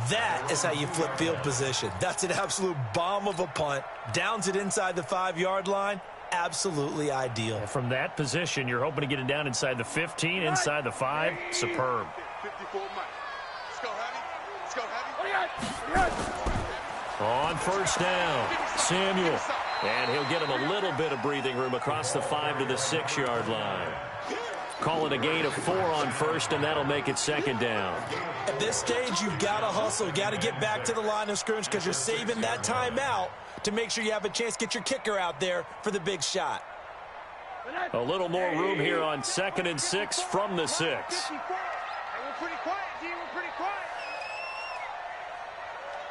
That is how you flip field position. That's an absolute bomb of a punt. Downs it inside the 5-yard line. Absolutely ideal. From that position, you're hoping to get it down inside the 15, inside the 5. Superb. 54 Mike. Let's go heavy. On 1st down, Samuel. And he'll get him a little bit of breathing room across the 5 to the 6-yard line. Call it a gain of 4 on 1st, and that'll make it 2nd down. At this stage, you've got to hustle. Got to get back to the line of scrimmage because you're saving that timeout to make sure you have a chance to get your kicker out there for the big shot. A little more room here on 2nd and 6 from the 6. Hey, we're pretty quiet, G. We're pretty quiet.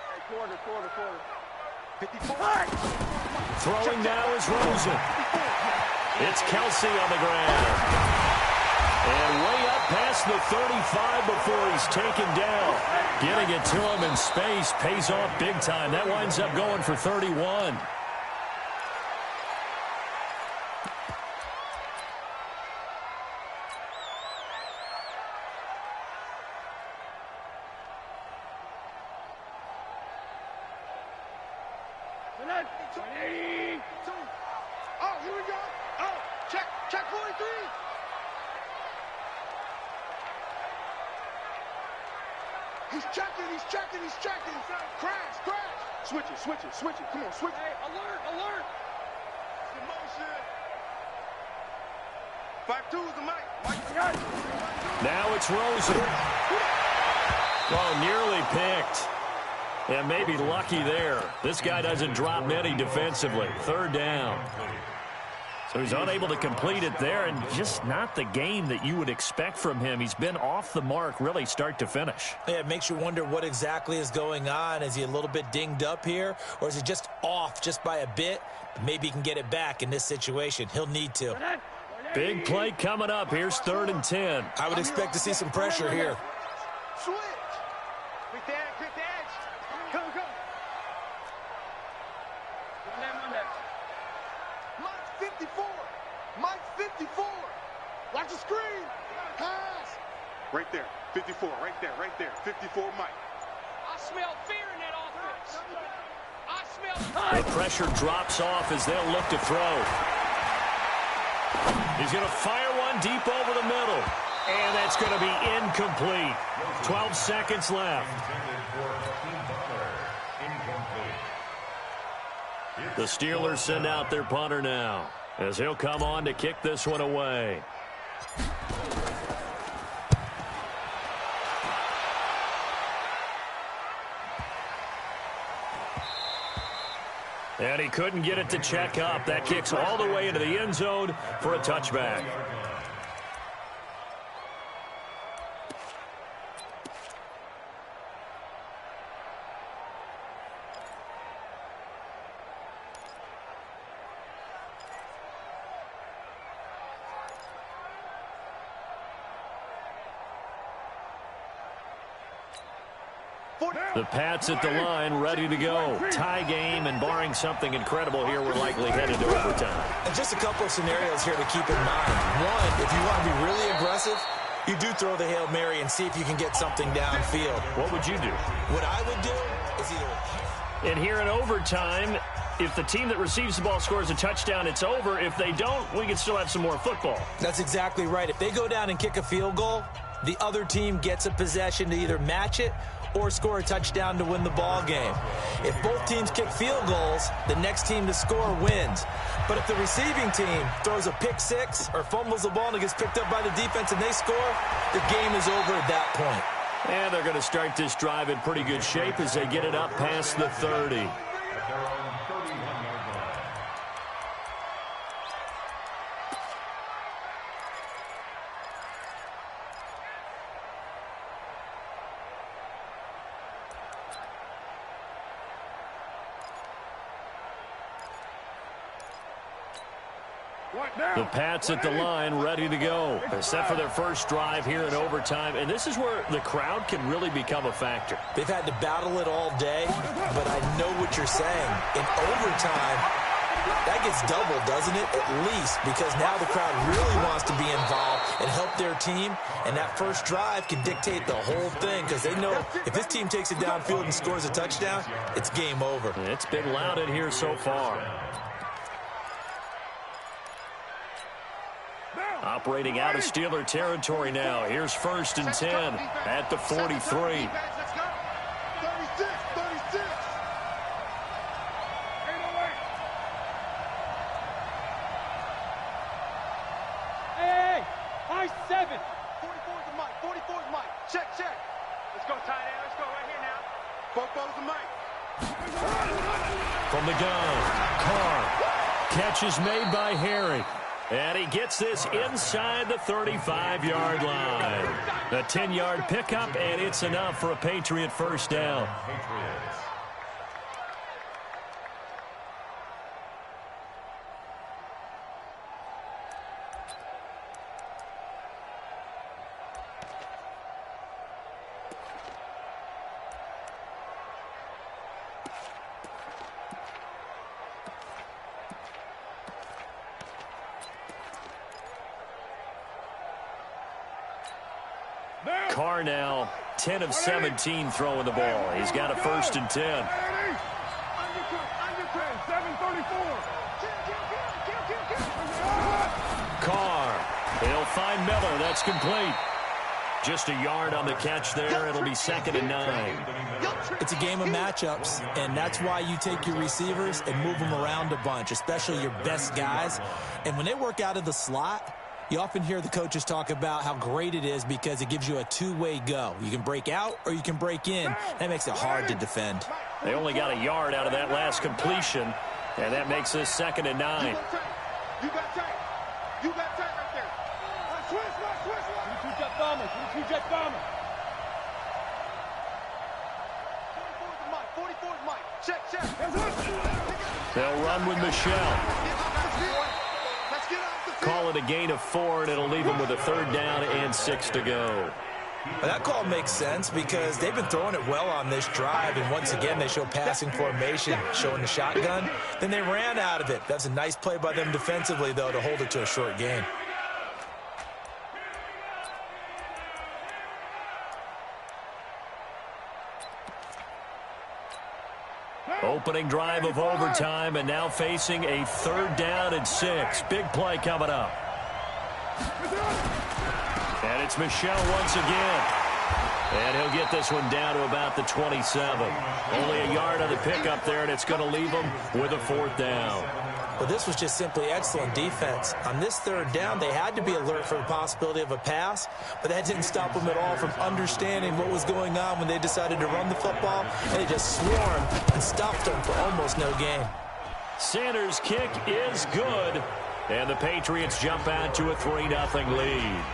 Hey, quarter. 54. Throwing now is Rosen. It's Kelsey on the ground. And way up past the 35 before he's taken down. Getting it to him in space pays off big time. That winds up going for 31. Oh, here we go. Oh, check 43. He's checking. Crash. Switch it. Come on, switch it. Hey, alert. Some motion. 5-2 is the Mike. Now it's Rosen. Well, nearly picked. And maybe lucky there. This guy doesn't drop many defensively. 3rd down. So he's unable to complete it there, and just not the game that you would expect from him. He's been off the mark really start to finish. Yeah, it makes you wonder what exactly is going on. Is he a little bit dinged up here, or is he just off just by a bit? Maybe he can get it back in this situation. He'll need to. Big play coming up. Here's 3rd and 10. I would expect to see some pressure here. Switch. Quick edge. Come. Mike 54. Watch the screen. Pass. Right there. 54. Right there. 54 Mike. I smell fear in that offense. The pressure drops off as they'll look to throw. He's going to fire one deep over the middle. And that's going to be incomplete. 12 seconds left. The Steelers send out their punter now, as he'll come on to kick this one away. And he couldn't get it to check up. That kicks all the way into the end zone for a touchback. The Pats at the line, ready to go. Tie game, and barring something incredible here, we're likely headed to overtime. And just a couple of scenarios here to keep in mind. One, if you want to be really aggressive, you do throw the Hail Mary and see if you can get something downfield. What would you do? What I would do is either... And here in overtime, if the team that receives the ball scores a touchdown, it's over. If they don't, we can still have some more football. That's exactly right. If they go down and kick a field goal, the other team gets a possession to either match it or score a touchdown to win the ball game. If both teams kick field goals, the next team to score wins. But if the receiving team throws a pick six or fumbles the ball and it gets picked up by the defense and they score, the game is over at that point. And they're going to start this drive in pretty good shape as they get it up past the 30. The Pats at the line, ready to go. They're set for their first drive here in overtime, and this is where the crowd can really become a factor. They've had to battle it all day, but I know what you're saying. In overtime, that gets doubled, doesn't it? At least, because now the crowd really wants to be involved and help their team, and that first drive can dictate the whole thing because they know if this team takes it downfield and scores a touchdown, it's game over. It's been loud in here so far. Operating out of Steeler territory now. Here's 1st and 10 at the 43. 36, 36. Hey, high 7. 44 is the mic. 44 is Mike. Check. Let's go, tight end. Let's go right here now. Bobo's the mic. From the gun, Carr. Catch is made by Harry. And he gets this inside the 35-yard line. A 10-yard pickup, and it's enough for a Patriot first down. Carr now 10 of 17 throwing the ball. He's got a 1st and 10. 734. Carr. He'll find Miller. That's complete. Just a yard on the catch there. It'll be 2nd and 9. It's a game of matchups, and that's why you take your receivers and move them around a bunch, especially your best guys. And when they work out of the slot, you often hear the coaches talk about how great it is because it gives you a two-way go. You can break out or you can break in. That makes it hard to defend. They only got a yard out of that last completion, and that makes this 2nd and 9. You got tight right there. Switch. 22 jet bomber. 22 jet bomber. 44 is Mike. Check. They'll run with Michelle. Call it a gain of 4, and it'll leave them with a 3rd down and 6 to go. Well, that call makes sense because they've been throwing it well on this drive, and once again they show passing formation, showing the shotgun. Then they ran out of it. That's a nice play by them defensively, though, to hold it to a short gain. Opening drive of overtime, and now facing a 3rd down and 6. Big play coming up. And it's Michelle once again. And he'll get this one down to about the 27. Only a yard on the pickup there, and it's going to leave him with a 4th down. Well, this was just simply excellent defense. On this 3rd down, they had to be alert for the possibility of a pass, but that didn't stop them at all from understanding what was going on when they decided to run the football, and they just swarmed and stopped them for almost no gain. Sanders' kick is good. And the Patriots jump out to a 3-0 lead.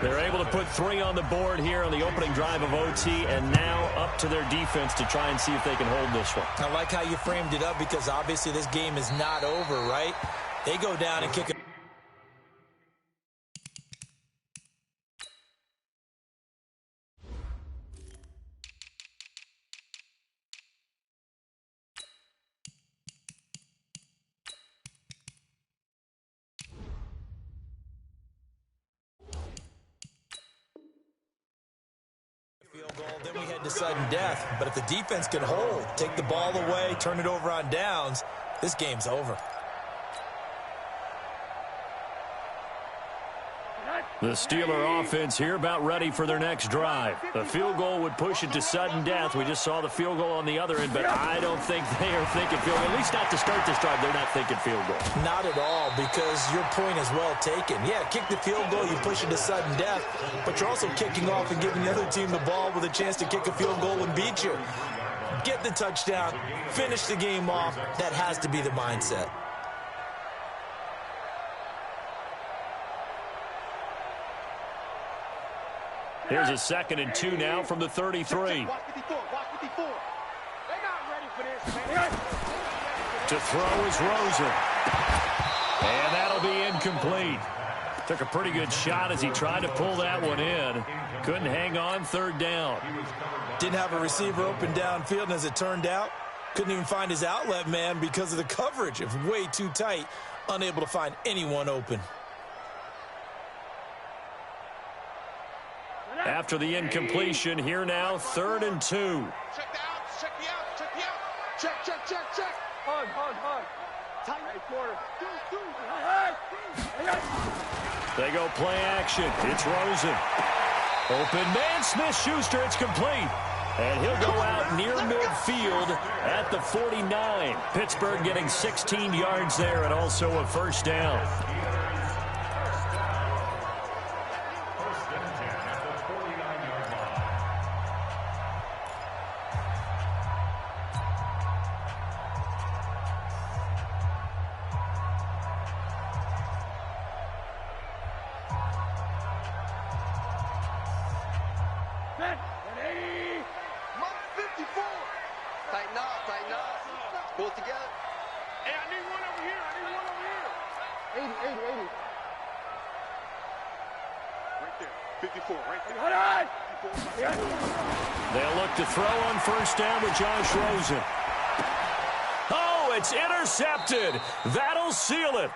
They're able to put 3 on the board here on the opening drive of OT, and now up to their defense to try and see if they can hold this one. I like how you framed it up because obviously this game is not over, right? They go down and kick it. Field goal, then we head to sudden death. But if the defense can hold, take the ball away, turn it over on downs, this game's over. The Steeler offense here about ready for their next drive. A field goal would push it to sudden death. We just saw the field goal on the other end, but I don't think they are thinking field goal. At least not to start this drive. They're not thinking field goal. Not at all, because your point is well taken. Yeah, kick the field goal, you push it to sudden death, but you're also kicking off and giving the other team the ball with a chance to kick a field goal and beat you. Get the touchdown, finish the game off. That has to be the mindset. Here's a 2nd and 2 now from the 33. Watch 54. Watch 54. They're not ready for this, man. To throw is Rosen. And that'll be incomplete. Took a pretty good shot as he tried to pull that one in. Couldn't hang on, 3rd down. Didn't have a receiver open downfield, and as it turned out, couldn't even find his outlet man because of the coverage. It was way too tight, unable to find anyone open. After the incompletion, here now, 3rd and 2. Check the out, check the out, check the out. Check. Hard. Tight quarter. They go play action. It's Rosen. Open man, Smith-Schuster. It's complete. And he'll go out near midfield at the 49. Pittsburgh getting 16 yards there and also a 1st down. Tighten up. Pull it together. Hey, I need one over here. 80. Right there. 54, right there. They'll look to throw on 1st down with Josh Rosen. Oh, it's intercepted. That'll seal it.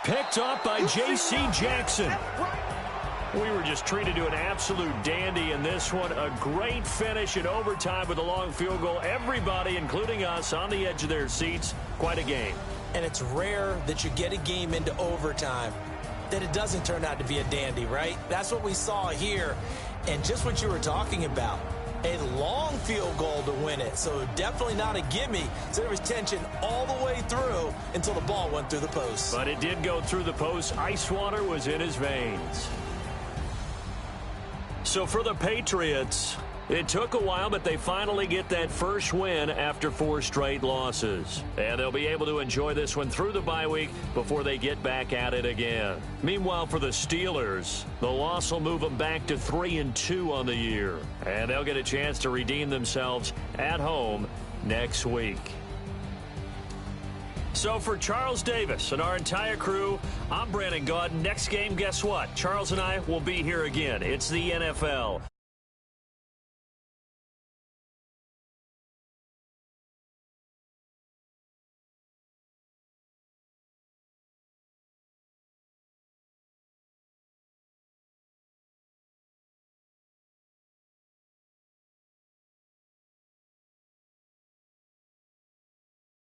Picked up by J.C. Jackson. We were just treated to an absolute dandy in this one. A great finish in overtime with a long field goal. Everybody, including us, on the edge of their seats. Quite a game. And it's rare that you get a game into overtime that it doesn't turn out to be a dandy, right? That's what we saw here. And just what you were talking about, a long field goal to win it. So definitely not a gimme. So there was tension all the way through until the ball went through the post. But it did go through the post. Ice water was in his veins. So for the Patriots, it took a while, but they finally get that first win after 4 straight losses. And they'll be able to enjoy this one through the bye week before they get back at it again. Meanwhile, for the Steelers, the loss will move them back to 3-2 on the year. And they'll get a chance to redeem themselves at home next week. So for Charles Davis and our entire crew, I'm Brandon Gaudin. Next game, guess what? Charles and I will be here again. It's the NFL.